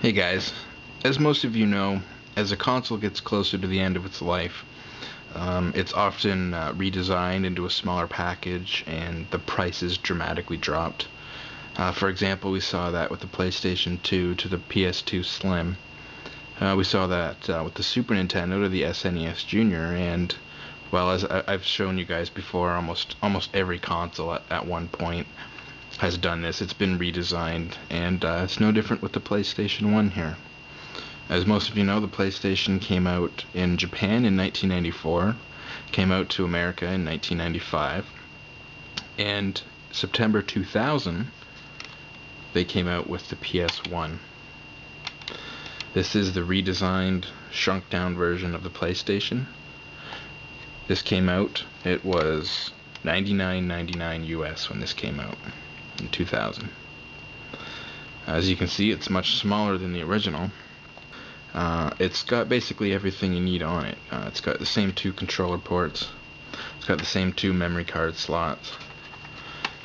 Hey guys, as most of you know, as a console gets closer to the end of its life, it's often redesigned into a smaller package and the price is dramatically dropped. For example, we saw that with the PlayStation 2 to the PS2 Slim. We saw that with the Super Nintendo to the SNES Junior, and well, as I've shown you guys before, almost every console at one point has done this. It's been redesigned, and it's no different with the PlayStation 1 here. As most of you know, the PlayStation came out in Japan in 1994, came out to America in 1995, and September 2000, they came out with the PS1. This is the redesigned, shrunk down version of the PlayStation. This came out, it was $99.99 US when this came out in 2000. As you can see, it's much smaller than the original. It's got basically everything you need on it. It's got the same two controller ports. It's got the same two memory card slots.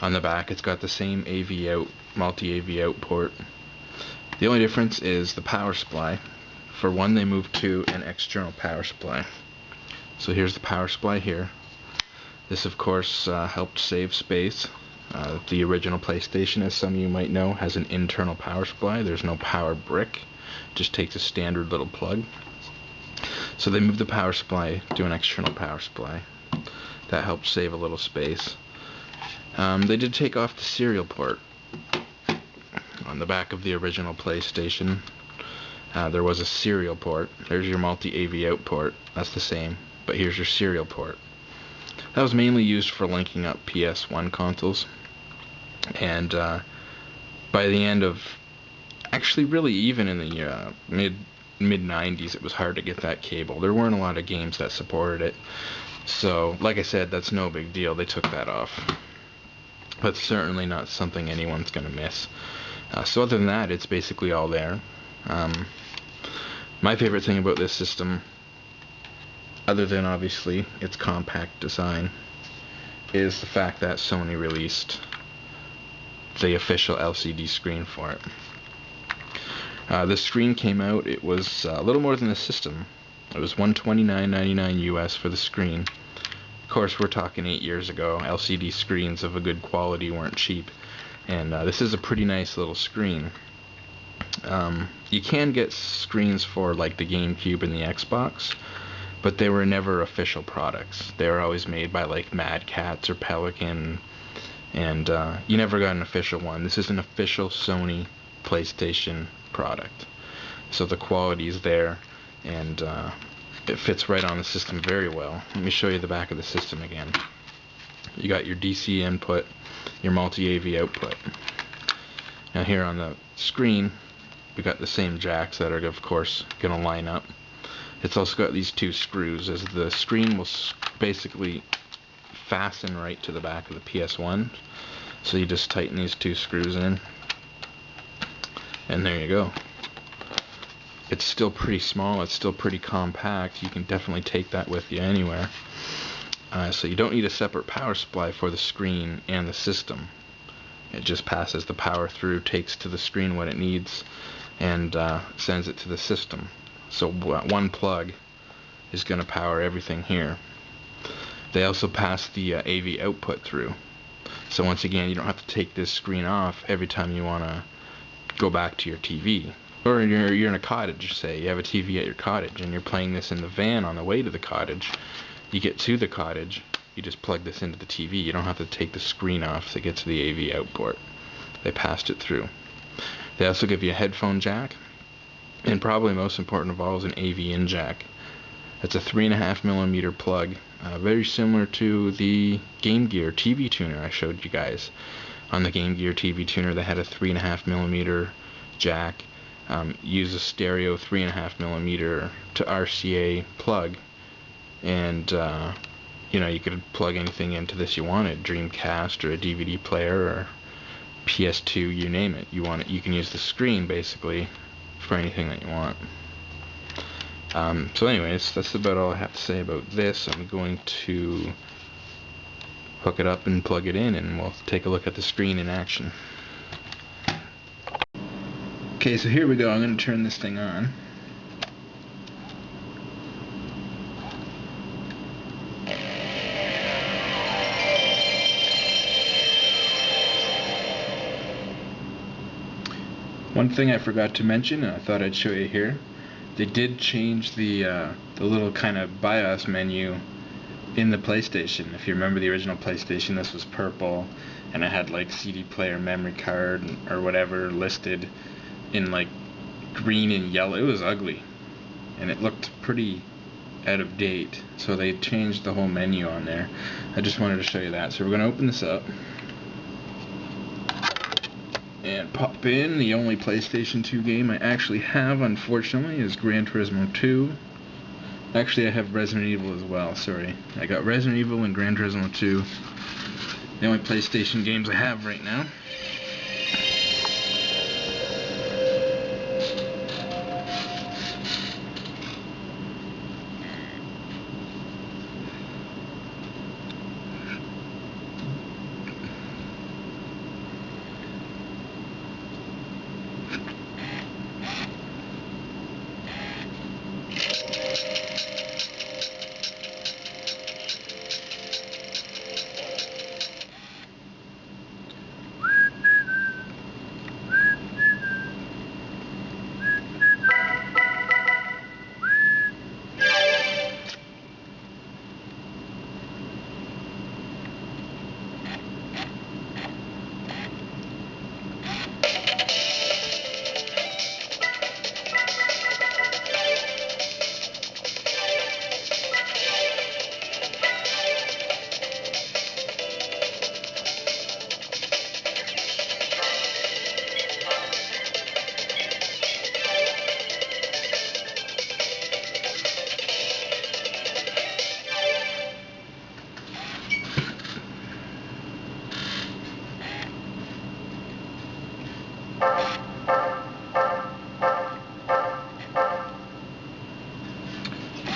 On the back, it's got the same AV out, multi-AV out port. The only difference is the power supply. For one, they moved to an external power supply. So here's the power supply here. This, of course, helped save space. The original PlayStation, as some of you might know, has an internal power supply. There's no power brick. It just takes a standard little plug. So they moved the power supply to an external power supply. That helped save a little space. They did take off the serial port. On the back of the original PlayStation, there was a serial port. There's your multi-AV out port. That's the same. But here's your serial port. That was mainly used for linking up PSOne consoles. And by the end of, actually really even in the mid-90s, it was hard to get that cable. There weren't a lot of games that supported it. So, like I said, that's no big deal. They took that off. But certainly not something anyone's going to miss. So other than that, it's basically all there. My favorite thing about this system, other than obviously its compact design, is the fact that Sony released the official LCD screen for it. The screen came out, it was a little more than the system. It was $129.99 US for the screen. Of course, we're talking 8 years ago. LCD screens of a good quality weren't cheap. And this is a pretty nice little screen. You can get screens for like the GameCube and the Xbox, but they were never official products. They were always made by like Mad Catz or Pelican, and you never got an official one. This is an official Sony PlayStation product. So the quality is there, and it fits right on the system very well. Let me show you the back of the system again. You got your DC input, your multi-AV output. Now here on the screen, we got the same jacks that are of course going to line up. It's also got these two screws, as the screen will basically fasten right to the back of the PS1. So you just tighten these two screws in, and there you go. It's still pretty small, it's still pretty compact. You can definitely take that with you anywhere. So you don't need a separate power supply for the screen and the system. It just passes the power through, takes to the screen what it needs, and sends it to the system. So one plug is going to power everything here. They also pass the AV output through. So once again, you don't have to take this screen off every time you want to go back to your TV. Or you're in a cottage, say. You have a TV at your cottage and you're playing this in the van on the way to the cottage. You get to the cottage, you just plug this into the TV. You don't have to take the screen off to get to the AV out port. They passed it through. They also give you a headphone jack, and probably most important of all is an AV in jack. It's a 3.5mm plug, very similar to the Game Gear TV tuner I showed you guys. On the Game Gear TV tuner, they had a 3.5mm jack. Use a stereo 3.5mm to RCA plug, and you know, you could plug anything into this you wanted, Dreamcast or a DVD player or PS2, you name it. You want it, you can use the screen basically for anything that you want. So anyways, that's about all I have to say about this. I'm going to hook it up and plug it in, and we'll take a look at the screen in action. Okay, so here we go. I'm going to turn this thing on. One thing I forgot to mention, and I thought I'd show you here, they did change the little kind of BIOS menu in the PlayStation. If you remember the original PlayStation, this was purple, and it had like CD player, memory card, or whatever listed in like green and yellow. It was ugly, and it looked pretty out of date, so they changed the whole menu on there. I just wanted to show you that. So we're going to open this up and pop in. The only PlayStation 2 game I actually have, unfortunately, is Gran Turismo 2. Actually, I have Resident Evil as well, sorry. I got Resident Evil and Gran Turismo 2. The only PlayStation games I have right now.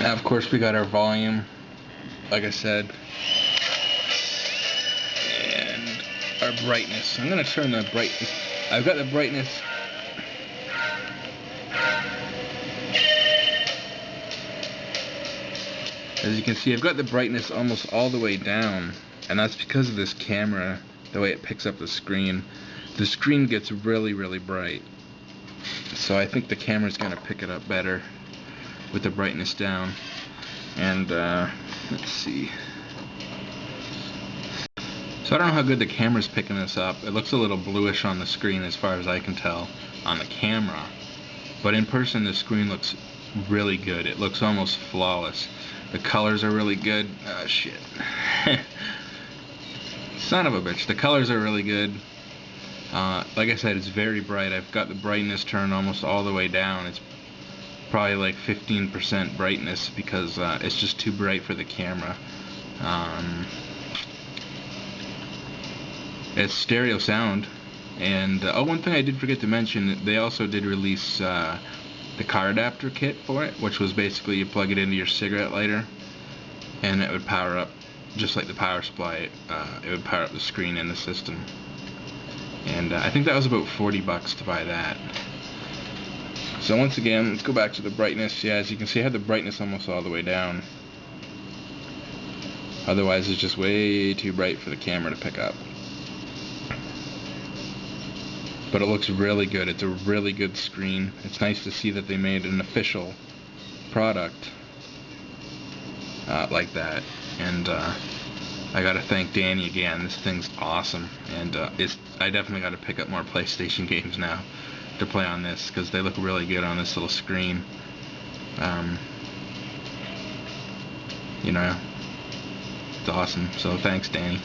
Now, of course, we got our volume, like I said, and our brightness. I'm going to turn the brightness. I've got the brightness. As you can see, I've got the brightness almost all the way down, and that's because of this camera, the way it picks up the screen. The screen gets really, really bright, so I think the camera's going to pick it up better with the brightness down. And let's see. So I don't know how good the camera's picking this up. It looks a little bluish on the screen as far as I can tell on the camera, but in person the screen looks really good. It looks almost flawless. The colors are really good. Shit. Son of a bitch. The colors are really good. Like I said, it's very bright. I've got the brightness turned almost all the way down. It's probably like 15% brightness because it's just too bright for the camera. It's stereo sound, and one thing I did forget to mention, they also did release the car adapter kit for it, which was basically you plug it into your cigarette lighter and it would power up just like the power supply. It would power up the screen in the system, and I think that was about $40 to buy that. So once again, let's go back to the brightness. Yeah, as you can see, I have the brightness almost all the way down. Otherwise, it's just way too bright for the camera to pick up. But it looks really good. It's a really good screen. It's nice to see that they made an official product like that. And I gotta thank Danny again. This thing's awesome. And I definitely gotta pick up more PlayStation games now to play on this, because they look really good on this little screen. You know, it's awesome. So thanks, Danny.